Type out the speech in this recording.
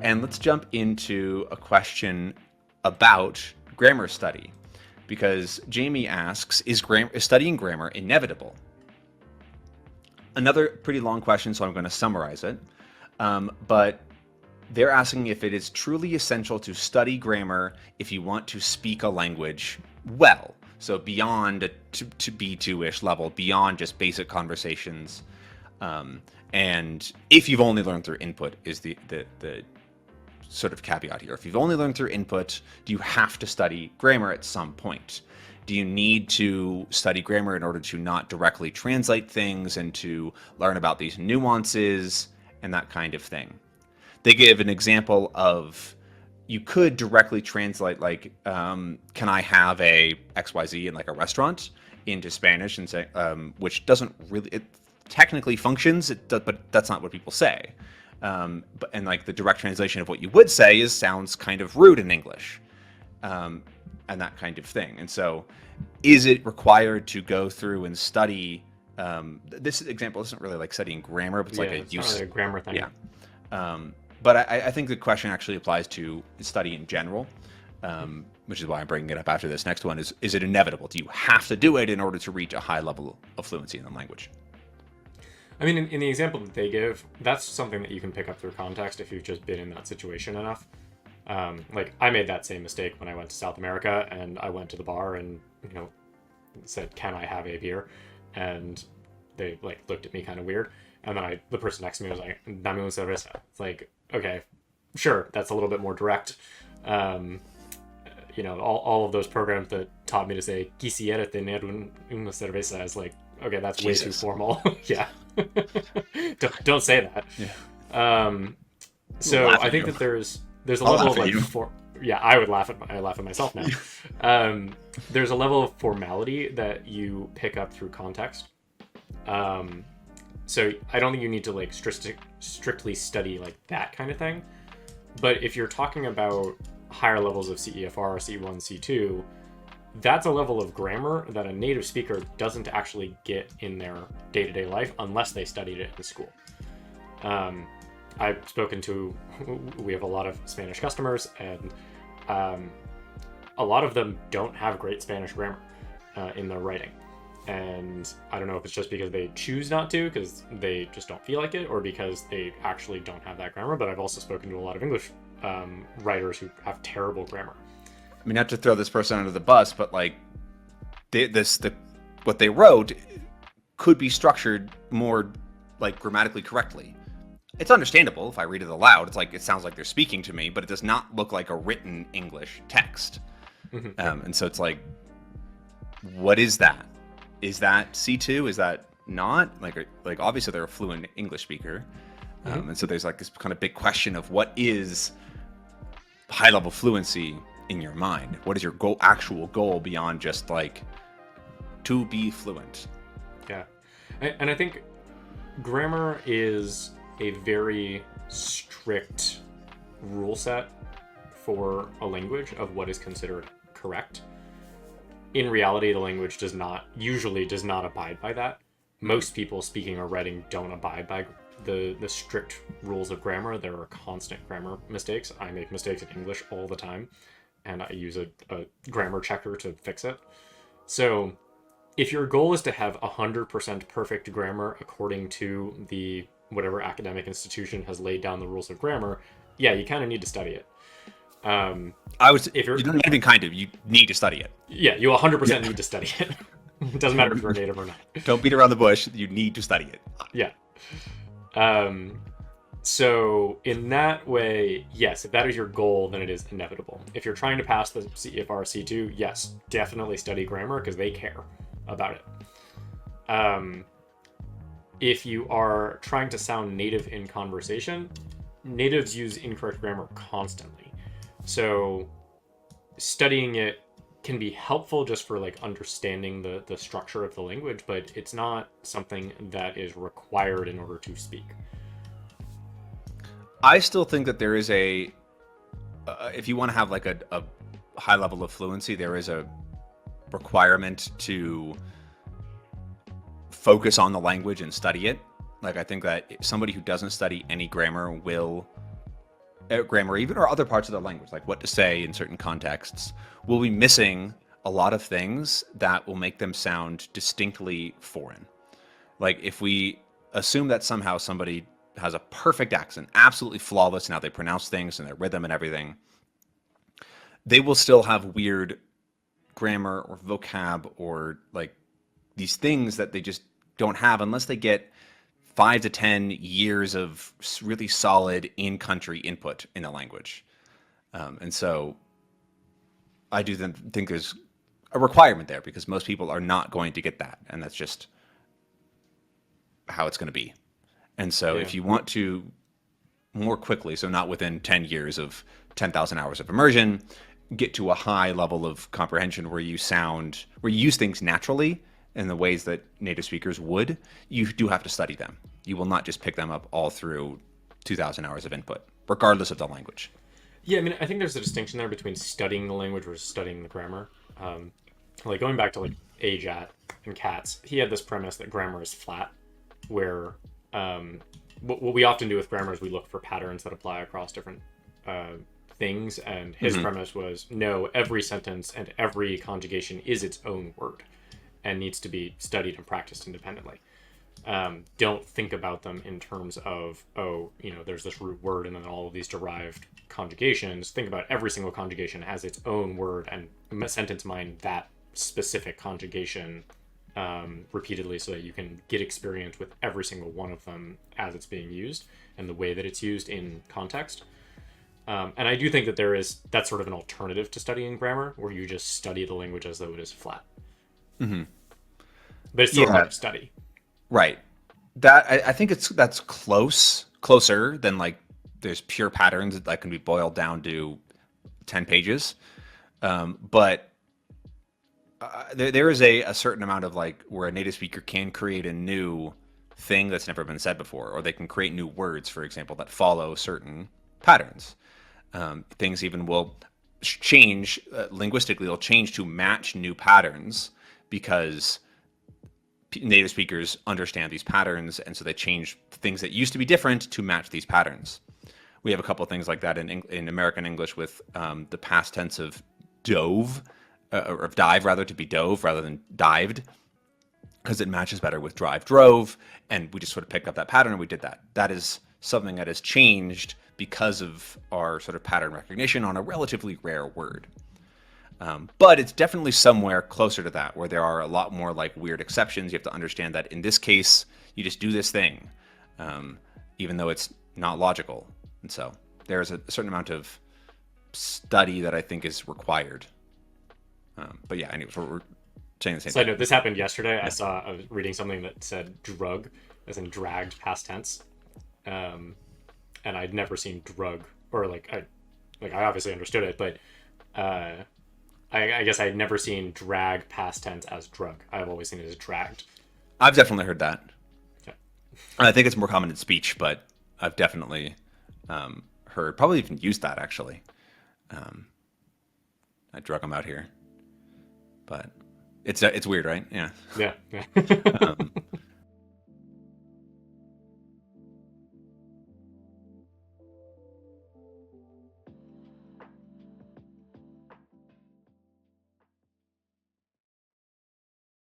And let's jump into a question about grammar study. Because Jamie asks, is studying grammar inevitable? Another pretty long question, so I'm going to summarize it. But they're asking if it is truly essential to study grammar if you want to speak a language well. So beyond to B2-ish level, beyond just basic conversations. And if you've only learned through input is the sort of caveat here. If you've only learned through input, do you have to study grammar at some point? Do you need to study grammar in order to not directly translate things and to learn about these nuances and that kind of thing? They give an example of you could directly translate like, can I have a XYZ in like a restaurant into Spanish and say, which doesn't really, it technically functions, but that's not what people say. And like the direct translation of what you would say sounds kind of rude in English, and that kind of thing. And so, is it required to go through and study? This example isn't really like studying grammar, but it's like a it's use. not really a grammar thing. Yeah. But I think the question actually applies to study in general, which is why I'm bringing it up after this next one. Is it inevitable? Do you have to do it in order to reach a high level of fluency in the language? I mean, in the example that they give, that's something that you can pick up through context if you've just been in that situation enough. Like, I made that same mistake when I went to South America, and I went to the bar and, said, "Can I have a beer?" And they, like, looked at me kind of weird. And then the person next to me was like, "Dame una cerveza." It's like, okay, sure, that's a little bit more direct. All of those programs that taught me to say, "Quisiera tener una cerveza," is like, okay, that's way too formal. Yeah. don't say that. Yeah. So I think that there's a level of like I would laugh at myself now. There's a level of formality that you pick up through context. So I don't think you need to like strictly study like that kind of thing. But if you're talking about higher levels of CEFR, C1, C2, that's a level of grammar that a native speaker doesn't actually get in their day-to-day life unless they studied it in school. I've spoken to, we have a lot of Spanish customers, and a lot of them don't have great Spanish grammar in their writing. And I don't know if it's just because they choose not to, because they just don't feel like it, or because they actually don't have that grammar. But I've also spoken to a lot of English writers who have terrible grammar. I mean, not to throw this person under the bus, but like what they wrote could be structured more like grammatically correctly. It's understandable if I read it aloud. It's like it sounds like they're speaking to me, but it does not look like a written English text. Mm-hmm. And so it's like, what is that? Is that C2? Is that not? Like obviously they're a fluent English speaker, and so there's like this kind of big question of what is high level fluency in your mind? What is your actual goal beyond just like to be fluent? Yeah. And I think grammar is a very strict rule set for a language of what is considered correct. In reality, the language usually does not abide by that. Most people speaking or writing don't abide by the strict rules of grammar. There are constant grammar mistakes. I make mistakes in English all the time, and I use a grammar checker to fix it. So if your goal is to have 100% perfect grammar according to the whatever academic institution has laid down the rules of grammar, yeah, you kind of need to study it. You don't even kind of, you need to study it. Yeah, you 100% need to study it. It doesn't matter if you're a native or not. Don't beat around the bush. You need to study it. Yeah. So in that way, yes, if that is your goal, then it is inevitable. If you're trying to pass the CEFR C2, yes, definitely study grammar because they care about it. If you are trying to sound native in conversation, natives use incorrect grammar constantly. So studying it can be helpful just for like understanding the structure of the language, but it's not something that is required in order to speak. I still think that there is if you want to have like a high level of fluency, there is a requirement to focus on the language and study it. Like I think that somebody who doesn't study any grammar will grammar, even or other parts of the language, like what to say in certain contexts, will be missing a lot of things that will make them sound distinctly foreign. Like if we assume that somehow somebody has a perfect accent, absolutely flawless in how they pronounce things and their rhythm and everything, they will still have weird grammar or vocab or like these things that they just don't have unless they get 5 to 10 years of really solid in-country input in the language. And so I do think there's a requirement there because most people are not going to get that. And that's just how it's going to be. And so Yeah. if you want to more quickly, so not within 10 years of 10,000 hours of immersion, get to a high level of comprehension where you use things naturally in the ways that native speakers would, you do have to study them. You will not just pick them up all through 2,000 hours of input, regardless of the language. Yeah, I mean, I think there's a distinction there between studying the language versus studying the grammar. Like going back to like Ajat and Katz, he had this premise that grammar is flat, where what we often do with grammar is we look for patterns that apply across different things, and his premise was no, every sentence and every conjugation is its own word and needs to be studied and practiced independently. Don't think about them in terms of, there's this root word and then all of these derived conjugations. Think about every single conjugation as its own word and sentence mine that specific conjugation repeatedly so that you can get experience with every single one of them as it's being used and the way that it's used in context. And I do think that that's sort of an alternative to studying grammar where you just study the language as though it is flat. Mm-hmm. But it's still hard to study. Right. That I think that's closer than like there's pure patterns that can be boiled down to 10 pages. But there is a certain amount of like where a native speaker can create a new thing that's never been said before, or they can create new words, for example, that follow certain patterns. Things even will change linguistically, they'll change to match new patterns because native speakers understand these patterns, and so they change things that used to be different to match these patterns. We have a couple of things like that in American English with the past tense of dove, or of dive rather, to be dove rather than dived, because it matches better with drive, drove, and we just sort of picked up that pattern and we did that. That is something that has changed because of our sort of pattern recognition on a relatively rare word. But it's definitely somewhere closer to that, where there are a lot more like weird exceptions. You have to understand that in this case, you just do this thing, even though it's not logical. And so there's a certain amount of study that I think is required. But yeah, anyways, we're saying the same So I thing. know this happened yesterday. I was reading something that said drug, as in dragged past tense. And I'd never seen drug, or I obviously understood it, but I guess I'd never seen drag past tense as drug. I've always seen it as dragged. I've definitely heard that. Okay. I think it's more common in speech, but I've definitely heard, probably even used that actually. I drug them out here, but it's weird, right? Yeah. Yeah.